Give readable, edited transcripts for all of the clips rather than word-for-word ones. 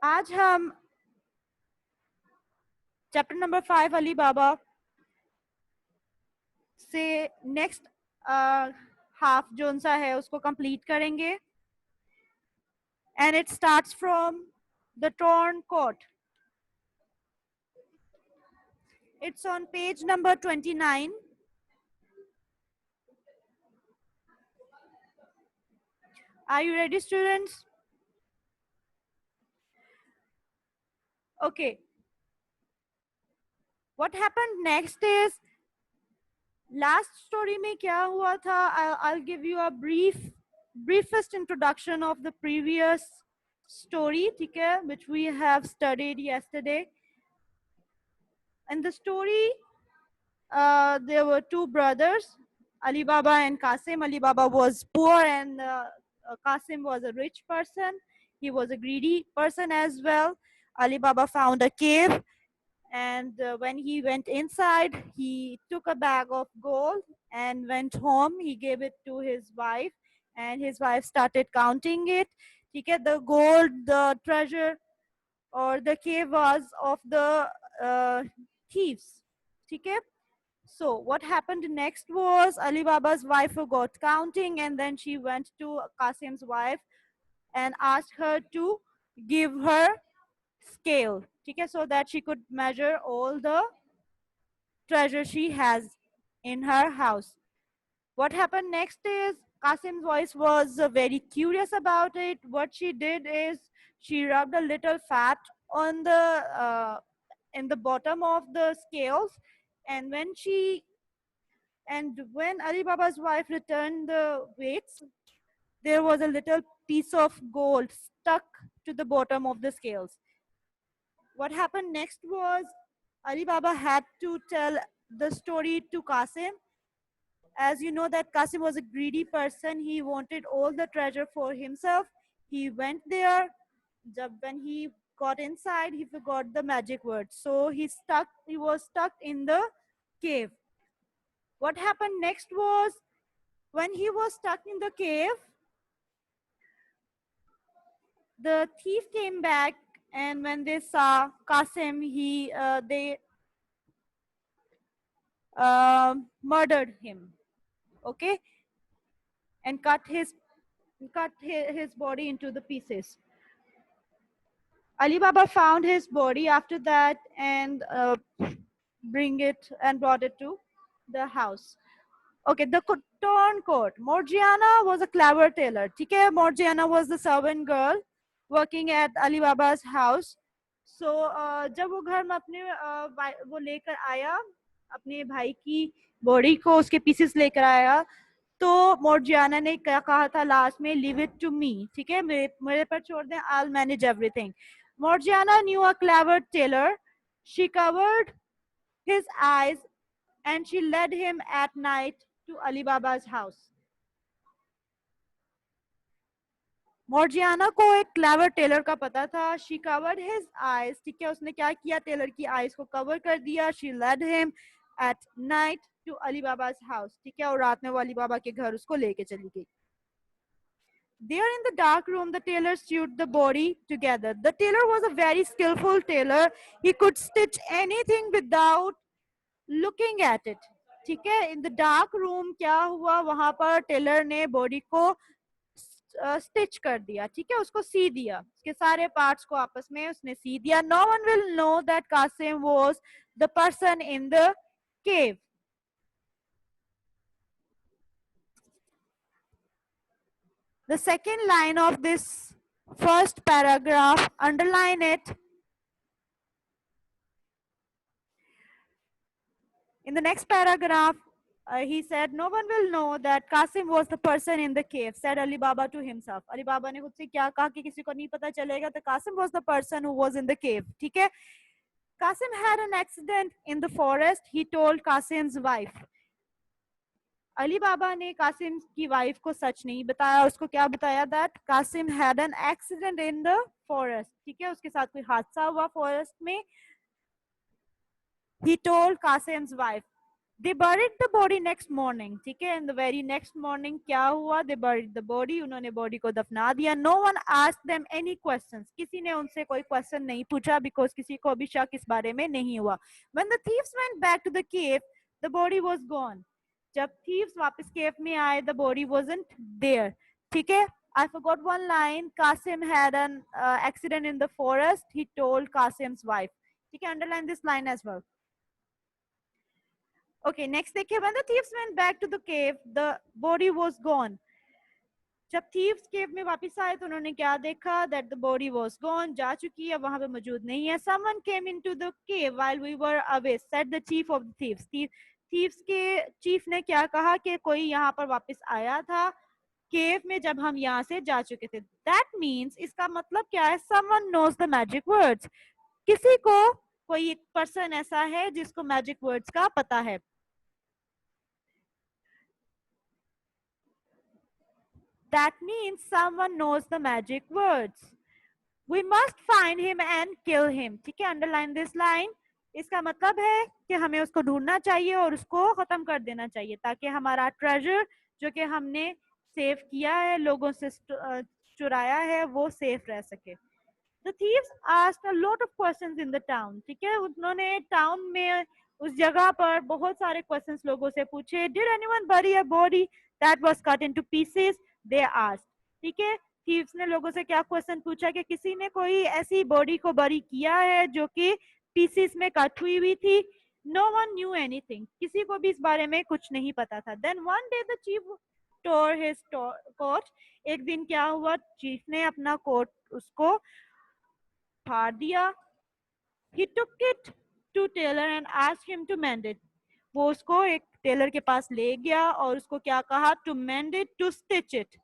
आज हम chapter number 5 Ali बाबा से नेक्स्ट हाफ जोन सा है उसको कंप्लीट करेंगे and it starts from the torn coat. It's on page number 29. Are you ready, students? Okay. What happened next is last story में क्या हुआ था? I'll give you a briefest introduction of the previous story, ठीक है, which we have studied yesterday. In the story, there were two brothers, Ali Baba and Qasim. Ali Baba was poor and Qasim was a rich person. He was a greedy person as well. Ali Baba found a cave, and when he went inside, he took a bag of gold and went home. He gave it to his wife, and his wife started counting it. The gold, the treasure, or the cave was of the thieves. Okay. So what happened next was Ali Baba's wife forgot counting, and then she went to Qasim's wife and asked her to give her scale, okay, so that she could measure all the treasure she has in her house. What happened next is Qasim's voice was very curious about it. What she did is she rubbed a little fat on the in the bottom of the scales, and when Ali Baba's wife returned the weights, there was a little piece of gold stuck to the bottom of the scales. What happened next was Ali Baba had to tell the story to Qasim. As you know that Qasim was a greedy person, he wanted all the treasure for himself. He went there. When he got inside, he forgot the magic word. So he was stuck in the cave. What happened next was when he was stuck in the cave, the thief came back, and when they saw Qasim, they murdered him, okay, and cut his body into the pieces. Ali Baba found his body after that and brought it to the house. Okay, the torn coat. Morgiana was a clever tailor. Okay, Morgiana was the servant girl working at Ali Baba's house. So जब वो घर में अपने वो लेकर आया अपने भाई की बॉडी को उसके पीसेस लेकर आया तो मोर्जियाना ने क्या कहा था लास्ट में, लीव इट टू मी, ठीक है, मेरे पर छोड़ दें, I will manage everything. Morgiana knew a clever tailor. She covered his eyes and she led him at night to Ali Baba's house. Morgiana को एक क्लेवर टेलर का पता था. शी कवर्ड हिज आईज, ठीक है, उसने क्या किया, टेलर की आईज को कवर कर दिया. She led him at night to Ali Baba's house, ठीक है, और रात में वो अली बाबा के घर उसको लेके चली गई. There in the dark room, the tailor sewed the body together. The tailor was a very skillful tailor. He could stitch anything without looking at it. ठीक है, in the dark room क्या हुआ, वहां पर टेलर ने body को stitch कर दिया, ठीक है, उसको सी दिया, उसके सारे पार्ट्स को आपस में उसने सी दिया. No one will know that Qasim was the person in the cave. The second line of this first paragraph, underline it. In the next paragraph, he said, no one will know that Qasim was the person in the cave, said Ali Baba to himself. Ali Baba ने खुद से क्या कहा कि किसी को नहीं पता चलेगा, तो Qasim was the person who was in the cave, ठीक है. Qasim had an accident in the forest, he told Qasim's wife. Ali Baba ने कासिम की वाइफ को सच नहीं बताया, उसको क्या बताया, that Kasim had an accident in the forest, ठीक है, उसके साथ कोई हादसा हुआ फॉरेस्ट में. He told Qasim's wife. They buried the body next morning. ठीक है, in the very next morning क्या हुआ? They buried the body. उन्होंने body को दफना दिया. No one asked them any questions. किसी ने उनसे कोई question नहीं पूछा because किसी को अभी शक इस बारे में नहीं हुआ. When the thieves went back to the cave, the body was gone. जब thieves वापस cave में आए, the body wasn't there. ठीक है? I forgot one line. Qasim had an accident in the forest. He told Qasim's wife. ठीक है? Underline this line as well. Okay, next देखिए, when the thieves went back to the cave, the body was gone. जब thieves cave में वापस आए तो उन्होंने क्या देखा? That the body was gone, जा चुकी है, वहां पे मौजूद नहीं है. Someone came into the cave while we were away, said the chief of the thieves. Thieves के chief ने क्या कहा कि कोई यहाँ पर वापस आया था केव में जब हम यहाँ से जा चुके थे. That means इसका मतलब क्या है? Someone knows the magic words. किसी को कोई एक पर्सन ऐसा है जिसको मैजिक वर्ड्स का पता है. That means someone knows the magic words. We must find him and kill him. ठीक है, underline this line. इसका मतलब है कि हमें उसको ढूंढना चाहिए और उसको खत्म कर देना चाहिए ताकि हमारा ट्रेजर जो कि हमने सेव किया है, लोगों से चुराया है, वो सेफ रह सके. The thieves asked a lot of questions in the town. ठीक है, उन्होंने टाउन में उस जगह पर बहुत सारे क्वेश्चंस लोगों से पूछे. Did anyone bury a body that was cut into pieces? They asked. ठीक है, थीव्स ने लोगों से क्या क्वेश्चन पूछा कि किसी ने कोई ऐसी बॉडी को बरी किया है जो कि पीसेस में कट हुई थी. No one knew anything. किसी को भी इस बारे में कुछ नहीं पता था. Then one day the chief tore his coat. एक दिन क्या हुआ? चीफ ने अपना कोट उसको फाड़ दिया. He took it to tailor and asked him to mend it. वो उसको एक टेलर के पास ले गया और उसको क्या कहा? To mend it, to stitch it.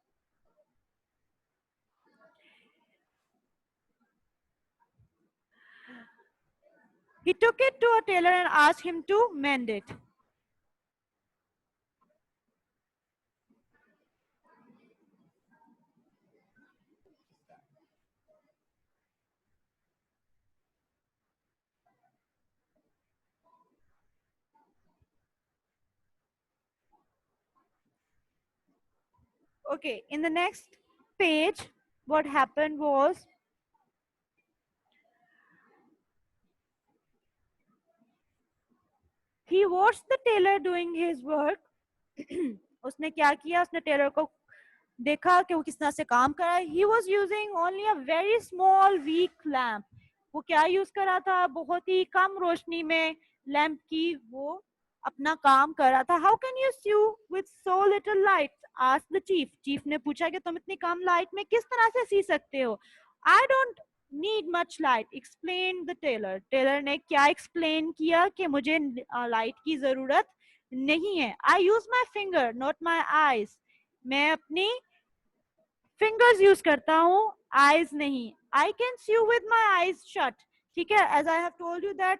He took it to a tailor and asked him to mend it. Okay, in the next page, what happened was he watched the tailor doing his work. उसने क्या किया? उसने Taylor को देखा कि वो किस तरह से काम कर रहा है. He was using only a very small weak lamp. वो क्या यूज कर रहा था? बहुत ही कम रोशनी में लैंप की वो अपना काम कर रहा था. How can you sew with so little light? Asked the chief. Chief ने पूछा कि तुम इतनी कम लाइट में किस तरह से सी सकते हो? I don't need much light, explained the tailor. Tailor ने क्या एक्सप्लेन किया कि मुझे लाइट की जरूरत नहीं है. I use my finger, not my eyes. मैं अपनी फिंगर्स यूज करता हूँ, आईज नहीं. I can sew with my eyes shut. ठीक है, as I have told you that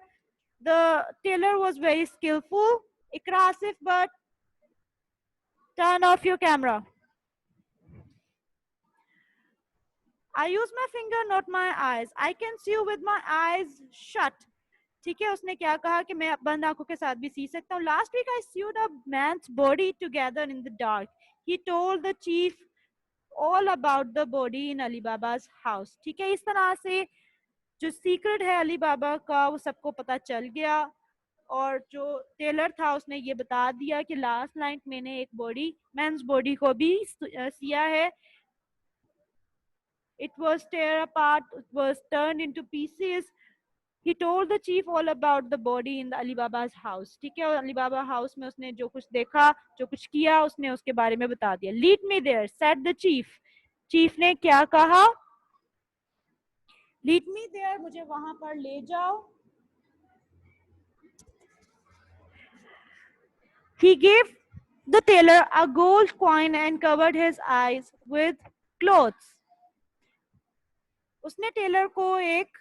the tailor was very skillful. Ikra Asif, but turn off your camera. I use my finger, not my eyes. I can sew with my eyes shut. ठीक है, उसने क्या कहा कि मैं बंद आंखों के साथ भी सी सकता हूँ. Last week I sewed a man's body together in the dark. He told the chief all about the body in Ali Baba's house. ठीक है, इस तरह से जो सीक्रेट है अली बाबा का वो सबको पता चल गया. और जो टेलर था उसने ये बता दिया कि लास्ट नाइट मैंने एक बॉडी, मेंस बॉडी को भी सिया है. It was tear apart, it was turned into pieces. He told the chief all about the body in the Ali Baba's house. ठीक है, और अली बाबा हाउस में उसने जो कुछ देखा, जो कुछ किया, उसने उसके बारे में बता दिया. Lead me there, said the chief. Chief ने क्या कहा? Lead me there, मुझे वहां पर ले जाओ. He gave the tailor a gold coin and covered his eyes with clothes. उसने टेलर को एक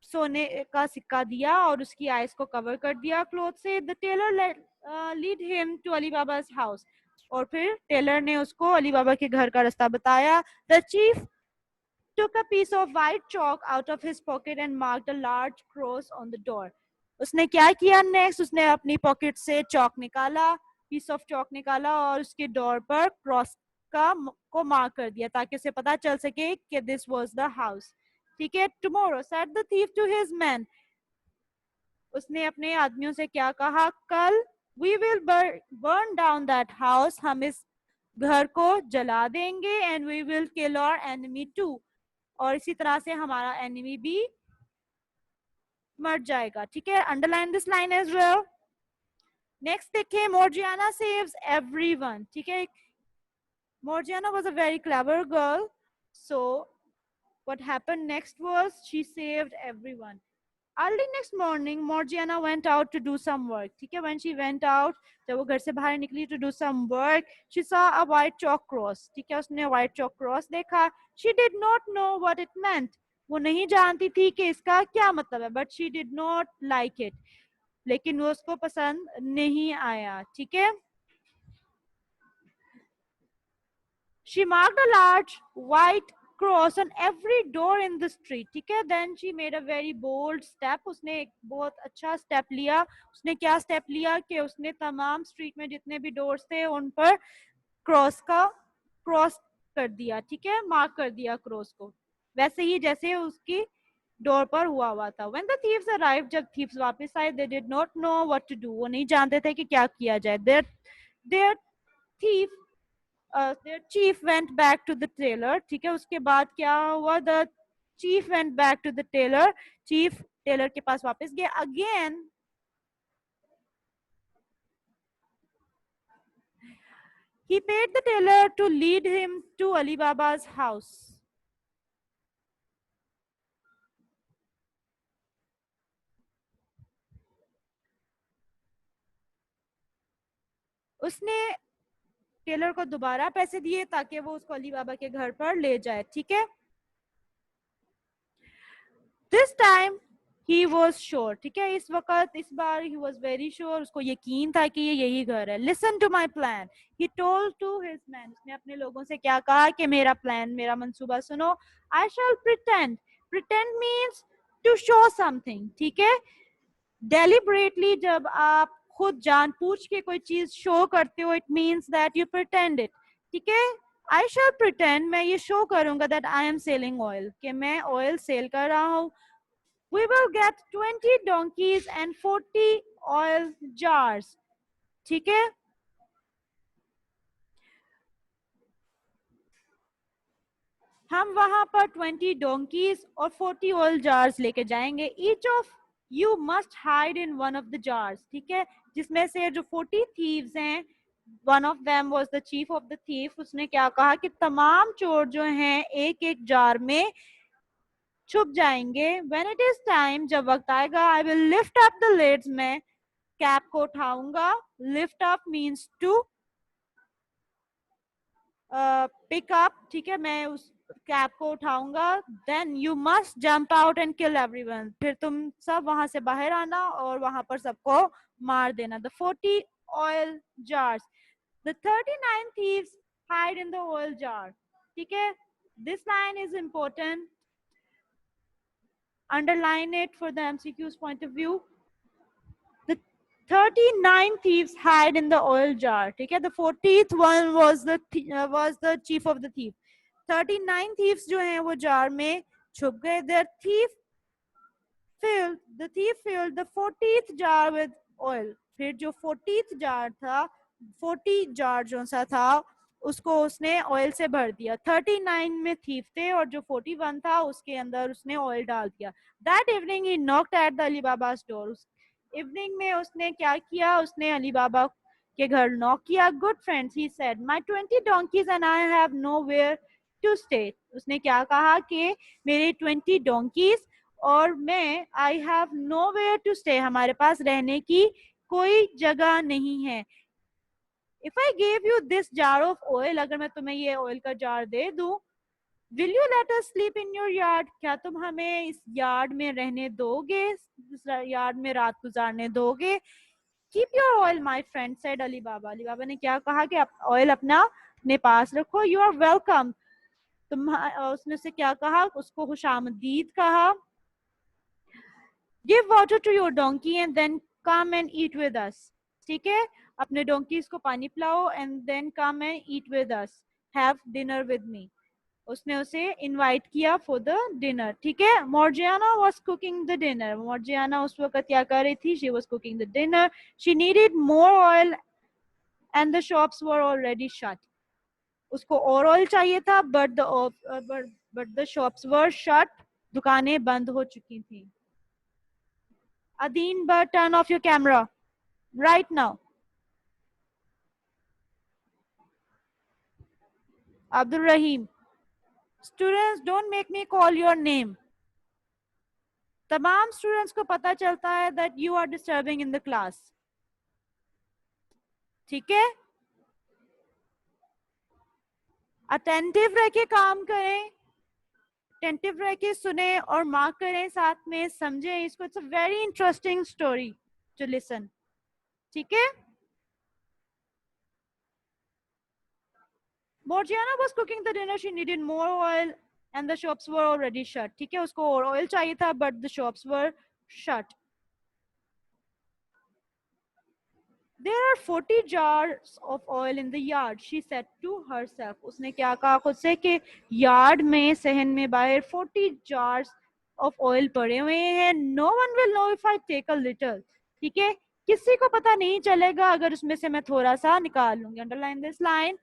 सोने का सिक्का दिया और उसकी आईज को कवर कर दिया क्लॉथ से. The tailor lead him to Ali Baba's house. और फिर टेलर ने उसको अली बाबा के घर का रास्ता बताया. The chief took a piece of white chalk out of his pocket and marked a large cross on the door. उसने क्या किया नेक्स्ट, उसने अपनी पॉकेट से चौक निकाला, पीस ऑफ चौक निकाला और उसके डोर पर क्रॉस को मार्क कर दिया ताकि उसे पता चल सके कि दिस वाज द हाउस। ठीक है, tomorrow said the thief to his man, उसने अपने आदमियों से क्या कहा, कल we will burn down that house, हम इस घर को जला देंगे, and we will kill our enemy too, और इसी तरह से हमारा एनिमी भी मर जाएगा। ठीक है, underline this line as well. Next देखिए, मोर्जियाना सेव्स एवरीवन। ठीक है, Morgiana was a very clever girl, so what happened next was she saved everyone. Early next morning, Morgiana went out to do some work. ठीक है, when she went out, जब वो घर से बाहर निकली to do some work, she saw a white chalk cross. ठीक है, उसने white chalk cross देखा. She did not know what it meant. वो नहीं जानती थी कि इसका क्या मतलब है, but she did not like it. लेकिन वो उसको पसंद नहीं आया. ठीक है, she marked a large white cross on every door in the street. ठीक है, then she made a very bold step. उसने एक बहुत अच्छा स्टेप लिया. उसने क्या स्टेप लिया कि उसने तमाम स्ट्रीट में जितने भी डोर्स थे उन पर क्रॉस कर दिया. ठीक है, मार्क कर दिया क्रॉस को, वैसे ही जैसे उसकी डोर पर हुआ था. When the thieves arrived, जब थीव्स वापस आए, they did not know what to do. वो नहीं जानते थे कि क्या किया जाए. Their thief their chief went back to the tailor. ठीक है, उसके बाद क्या हुआ, the chief went back to the tailor. chief tailor के पास वापस गया. again he paid the tailor to lead him to Ali Baba's house. उसने टेलर को दोबारा पैसे दिए ताकि वो उसको अली बाबा के घर पर ले जाए. ठीक है, this time he was sure. ठीक है, इस वक्त इस बार ही वॉज वेरी श्योर, उसको यकीन था कि ये यही घर है. Listen to my plan, he told to his man, उसने अपने लोगों से क्या कहा कि मेरा प्लान, मेरा मंसूबा सुनो. I shall pretend, pretend means to show something. ठीक है, डेलिबरेटली जब आप खुद जान पूछ के कोई चीज शो करते हो, it means that you pretend it. ठीक है, आई शैल प्रिटेंड, मैं ये शो करूंगा that I am selling oil, कि मैं ऑयल सेल कर रहा हूँ. We will get 20 donkeys and 40 oil jars. ठीक है, हम वहां पर 20 donkeys और 40 oil jars लेके जाएंगे. Each of you must hide in one of the jars. ठीक है, जिसमें से जो 40 thieves हैं, one of them was the chief of the thief. उसने क्या कहा कि तमाम चोर जो हैं एक एक जार में छुप जाएंगे. When it is time, जब वक्त आएगा, I will lift up the lids, मैं कैप को उठाऊंगा. Lift up means to pick up. ठीक है, मैं उस कैप को उठाऊंगा. Then you must jump out and kill everyone, फिर तुम सब वहां से बाहर आना और वहां पर सबको मार देना. The 40 oil jars, the 39 thieves hide in the oil jar. ठीक है, this line is important, underline it for the MCQ's point of view. The 39 thieves hide in the oil jar. ठीक है, the 40th one was the chief of the thief. 39 thieves जो हैं वो jar में छुप गए. The thief filled the 40th jar with oil. फिर जो 40th jar था, 40 jar जो सा था, उसको उसने ऑयल से भर दिया. 39 में थीफ थे और जो 41 था उसके अंदर उसने ऑयल डाल दिया. That evening she knocked at the Ali Baba's door. Evening में उसने क्या किया, उसने अली बाबा के घर नॉक किया. Good friends, he said, my 20 donkeys and I have nowhere to stay. उसने क्या कहा कि मेरे 20 donkeys और मैं I have nowhere to stay, हमारे पास रहने की कोई जगह नहीं है. If I gave you this jar of oil, अगर मैं तुम्हें ये ऑयल का जार दे दूं, will you let us sleep in your yard? क्या तुम हमें इस यार्ड में रहने दोगे, इस यार्ड में रात गुजारने दोगे? Keep your oil, my friend, said Ali Baba. Ali Baba ने क्या कहा कि ऑयल अपना अपने पास रखो. You are welcome. उसने उससे क्या कहा, उसको खुशामदीद कहा. Give water to your donkey and then come and eat with us. ठीक है, अपने डोंकीज को पानी पिलाओ and then come and eat with us, have dinner with me. उसने उसे इनवाइट किया फॉर द डिनर। ठीक है, Morgiana was cooking the dinner. मॉर्जियाना उस वक्त क्या कर रही थी? She was cooking the dinner. She needed more oil and the shops were already shut. उसको और ऑयल चाहिए था but the shops were shut, दुकानें बंद हो चुकी थी। Adeen, but turn off your camera right now. Abdul Rahim, students, don't make me call your name. तमाम स्टूडेंट्स को पता चलता है that you are disturbing in the class. ठीक है, अटेंटिव रह के काम करें, अटेंटिव रह के सुने और मार्क करें, साथ में समझें इसको। It's a very interesting story to listen. ठीक है, Morgiana was cooking the dinner. She needed more oil and the shops were already shut. ठीक है, उसको और ऑयल चाहिए था but the shops were shut. There are 40 jars of oil in the yard, she said to herself. उसने क्या कहा खुद से कि यार्ड में, सहन में बाहर 40 jars of oil पड़े हुए हैं. No one will know if I take a little. ठीक है, किसी को पता नहीं चलेगा अगर उसमें से मैं थोड़ा सा निकाल लूंगी. Underline this line.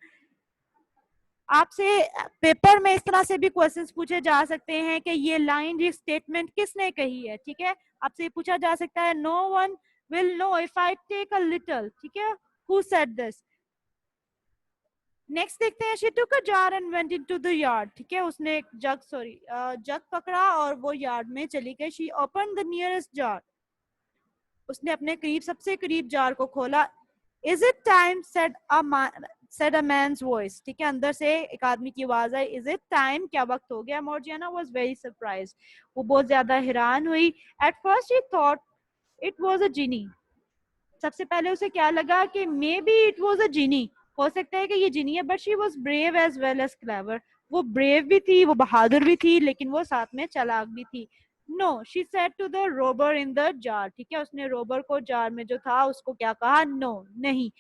आपसे पेपर में इस तरह से भी क्वेश्चंस पूछे जा सकते हैं कि ये लाइन, ये स्टेटमेंट किसने कही है. ठीक है, आपसे पूछा जा सकता है no one will know if I take a little. ठीक है, हु सेड दिस. नेक्स्ट देखते हैं. She took a jar and went into the yard. ठीक है, उसने एक जग पकड़ा और वो यार्ड में चली गई. She open the nearest jar. उसने अपने करीब, सबसे करीब जार को खोला. Is it time said a man's voice. ठीक है, अंदर से एक आदमी की आवाज आई. इज इट टाइम, क्या वक्त हो गया. Morgiana was very surprised. वो बहुत ज्यादा हैरान हुई. At first he thought it was a genie. सबसे पहले उसे क्या लगा कि maybe it was a genie, हो सकता है कि ये जिनी है. But she was brave as well as clever. वो ब्रेव भी थी, वो बहादुर भी थी, लेकिन वो साथ में चालाक भी थी. No, she said to the robber in the jar. ठीक है, उसने रोबर को जार में जो था उसको क्या कहा. नो, नहीं.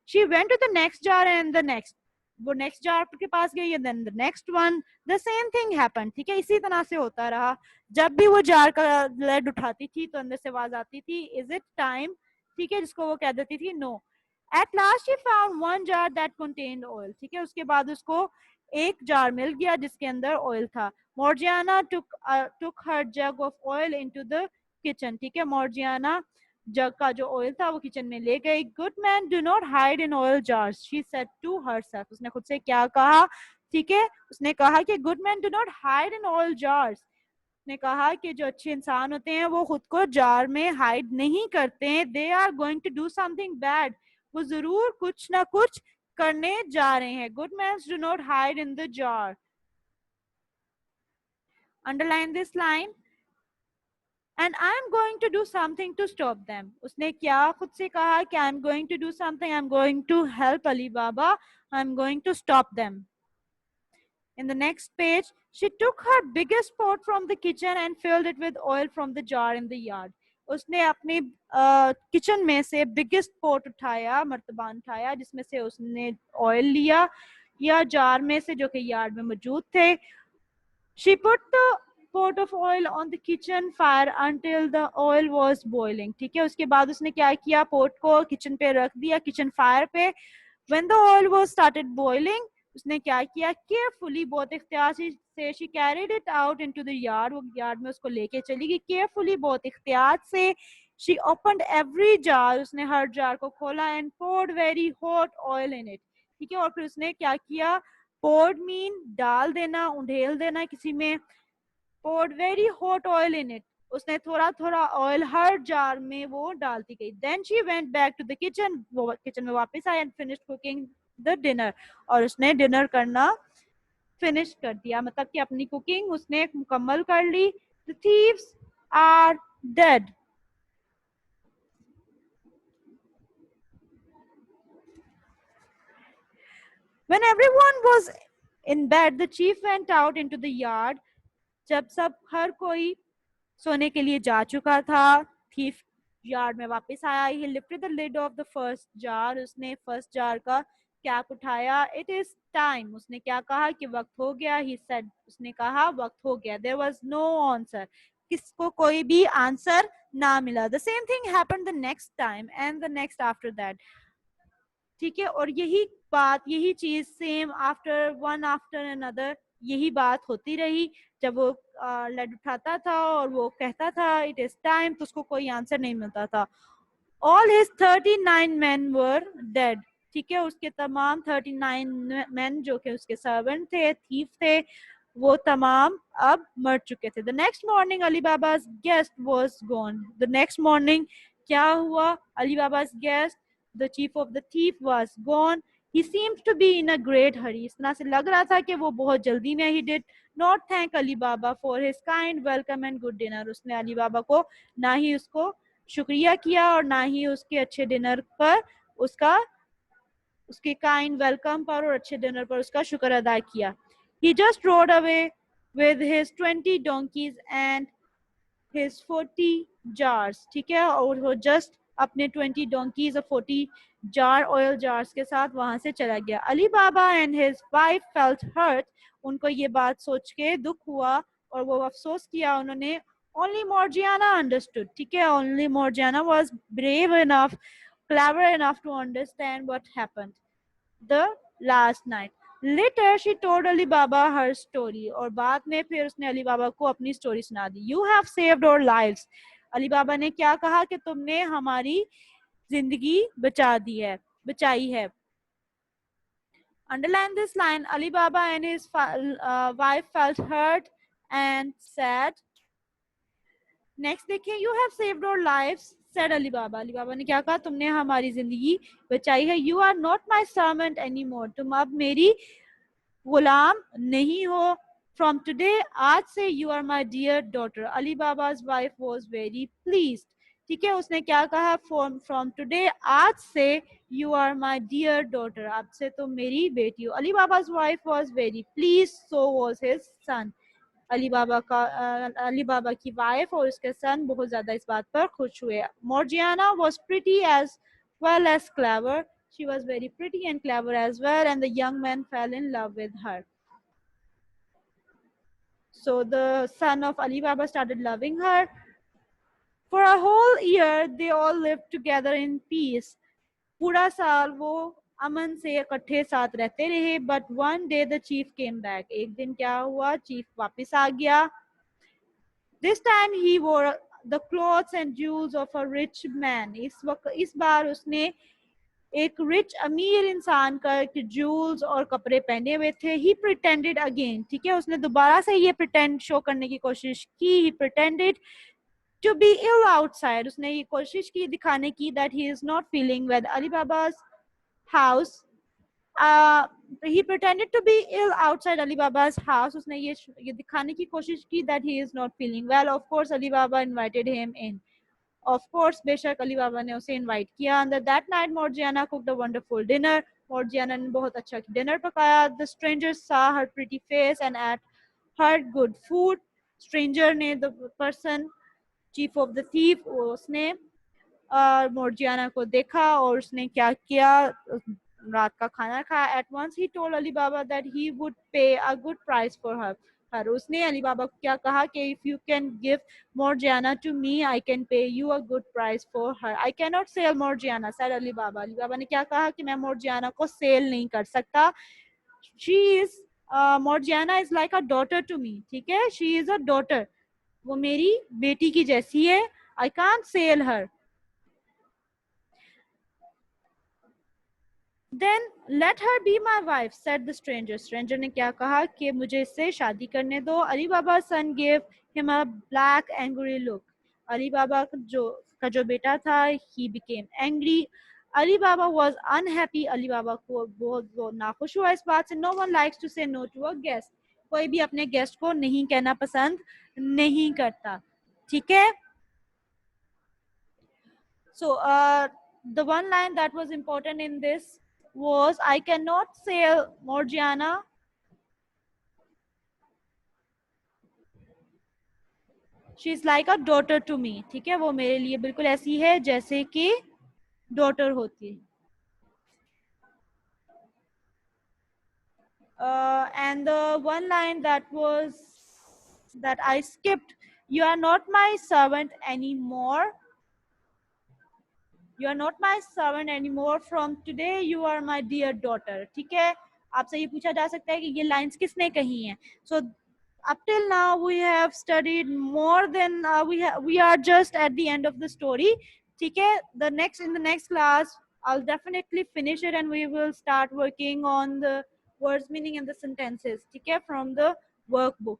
She went to the next jar and the next. वो नेक्स्ट जार के पास गई, then the next one. The same thing happen. ठीक है, इसी तरह से होता रहा. जब भी वो जार का लेड उठाती थी तो अंदर से आवाज आती थी इज इट टाइम. ठीक है, जिसको वो कह देती थी no. At last she found one jar that contained oil. ठीक है, उसके बाद उसको एक जार मिल गया जिसके अंदर ऑयल था. Morgiana took her jug of oil into the kitchen. ठीक है, Morgiana जग का जो ऑयल था वो किचन में ले गई. Good man do not hide in oil jars, she said to herself. उसने खुद से क्या कहा. ठीक है, उसने कहा कि good man do not hide in oil jars. ने कहा कि जो अच्छे इंसान होते हैं वो खुद को जार में हाइड नहीं करते हैं. They are going to do something bad. वो जरूर कुछ ना कुछ करने जा रहे हैं. Good mans do not hide in the jar. Underline this line. And I am going to do something to stop them. उसने क्या खुद से कहा कि I am going to do something, I am going to help Ali Baba, I am going to stop them. In the next page, she took her biggest pot from the kitchen and filled it with oil from the jar in the yard. उसने अपनी kitchen में से biggest pot उठाया, मर्तबान उठाया, जिसमें से उसने oil लिया या जार में से जो कि यार्ड में मौजूद थे. She put the pot of oil on the kitchen fire until the oil was boiling. ठीक है, उसके बाद उसने क्या किया, पोट को किचन पे रख दिया, किचन फायर पे. When the oil was started boiling, उसने क्या किया, केयरफुली, बहुत इख्तियार से, she carried it out into the yard. वो यार्ड में उसको लेके चली गई. केयरफुली, बहुत इख्तियार से. She opened every jar. उसने हर जार को खोला and poured very hot oil in it. ठीक है, और फिर उसने क्या किया, poured मीन डाल देना, उंडेल देना किसी में. poured very hot oil in it. उसने थोड़ा थोड़ा ऑयल हर जार में वो डालती गई. Then she went back to the kitchen. वो किचन में वापस आई and finished cooking the dinner. और उसने डिनर करना फिनिश कर दिया, मतलब कि अपनी कुकिंग उसने मुकम्मल कर ली. The thieves are dead. When everyone was in bed, the chief went out into the yard. जब सब हर कोई सोने के लिए जा चुका था। थीफ यार्ड में वापस आया। He lifted the lid of the first jar, उसने फर्स्ट जार का कैप उठाया। इट इज टाइम, उसने क्या कहा कि वक्त हो गया। ही सेड, उसने कहा वक्त हो गया। देयर वाज नो आंसर, किसको कोई भी आंसर ना मिला। The same thing happened the next time and the next after that. ठीक है, और यही बात, यही चीज same after one after another, यही बात होती रही। जब वो लेड उठाता था और वो कहता था इट इज टाइम, तो उसको कोई आंसर नहीं मिलता था। ऑल हिज 39 men वर डेड। ठीक है, उसके तमाम 39 men जो कि उसके सर्वेंट थे, थीफ थे, वो तमाम अब मर चुके थे। The next morning Ali Baba's guest was gone. The next morning क्या हुआ? Ali Baba's guest, the chief of the thief was gone. He seemed to be in a great hurry। इस तरह से लग रहा था कि वो बहुत जल्दी में। ही did not thank Ali Baba for his kind welcome and good dinner। उसने अली बाबा को ना ही उसको शुक्रिया किया और ना ही उसके अच्छे डिनर पर उसका, उसके काइंड वेलकम पर और अच्छे डिनर पर उसका शुक्र अदा किया। He just rode away with his 20 donkeys and his 40 jars। ठीक है, और वो जस्ट अपने 20 donkeys और 40 जार ऑयल जार्स के साथ वहां से चला गया। Ali Baba and his wife felt hurt. उनको ये बात सोच के दुख हुआ और वो अफसोस किया उन्होंने। Only Morgiana understood. ठीक है, only Morgiana was brave enough, clever enough to understand what happened the last night. Later she told Ali Baba her story। और बाद में फिर उसने अली बाबा को अपनी स्टोरी सुना दी। You have saved our lives। Ali Baba ने क्या कहा कि तुमने हमारी जिंदगी बचा दी है, बचाई है। Underline this line, Ali Baba and his wife felt hurt and sad। Next देखिए, you have saved our lives said Ali Baba. Ali Baba ने क्या कहा? तुमने हमारी जिंदगी बचाई है। You are not my servant any more. तुम अब मेरी गुलाम नहीं हो। फ्रॉम टुडे, आज से you are my dear daughter. Ali Baba's wife was very please. ठीक है, उसने क्या कहा? फ्रॉम टुडे, आज से you are my dear daughter, आज से तुम मेरी बेटी हो। Ali Baba's wife was very please, so was his son. Ali Baba की वाइफ और उसके सन बहुत ज्यादा इस बात पर खुश हुए। Morgiana was pretty as well as clever. She was very pretty and clever as well and the young man fell in love with her. So the son of Ali Baba started loving her. For a whole year they all lived together in peace। पूरा साल वो अमन से इकट्ठे साथ रहते रहे। But one day the chief came back. एक दिन क्या हुआ? चीफ वापस आ गया। This time he wore the clothes and jewels of a rich man। इस बार उसने एक रिच अमीर इंसान का जूल्स और कपड़े पहने हुए थे। ही प्रिटेंडेड अगेन। ठीक है, उसने दोबारा से ये प्रिटेंड शो करने की कोशिश की। He pretended to be ill outside. उसने ये कोशिश की दिखाने की that he is not feeling well. Ali Baba's house, he pretended to be ill outside Ali Baba's house। उसने ये दिखाने की कोशिश की that he is not feeling well। Of course Ali Baba invited him in। Of course बेशक अली बाबा ने उसे invite किया। And that night Morgiana cooked a wonderful dinner। Morgiana ने बहुत अच्छा डिनर पकाया। The strangers saw her pretty face and ate her good food। stranger ने, the person chief of the thief, उसने मोर्जियाना को देखा और उसने क्या किया? रात का खाना खाया। At once he told Ali Baba that he would pay a good price for her. उसने अली बाबा को क्या कहा कि if you can give Morgiana to me, I can pay you a good price for her. I can not sell Morgiana said Ali Baba. Ali Baba ने क्या कहा कि मैं मोर्जियाना को सेल नहीं कर सकता। She is, Morgiana is like a daughter to me. ठीक है, शी इज अ डॉटर, वो मेरी बेटी की जैसी है। I can't sell her. Then let her be my wife, said the stranger। stranger ने क्या कहा कि मुझे इससे शादी करने दो। अली बाबा son gave him a black angry look। Ali बाबा का जो बेटा था, he became angry। Ali Baba was unhappy। Ali Baba को बहुत नाखुश हुआ इस बात से। No one likes to say no to a guest। कोई भी अपने गेस्ट को नहीं कहना पसंद नहीं करता। ठीक है, so the one line that was important in this was, I cannot sail Morgiana she is like a daughter to me, ठीक है, वो मेरे लिए बिल्कुल ऐसी है जैसे कि डॉटर होती है. And the one line that I skipped, you are not my servant anymore. You are not my servant anymore. From today, you are my dear daughter. ठीक है, आपसे ये पूछा जा सकता है कि ये लाइंस किसने कही हैं. So up till now we have studied more than we are just at the end of the story. ठीक है, in the next class I'll definitely finish it and we will start working on the words meaning and the sentences, ठीक है, from the workbook.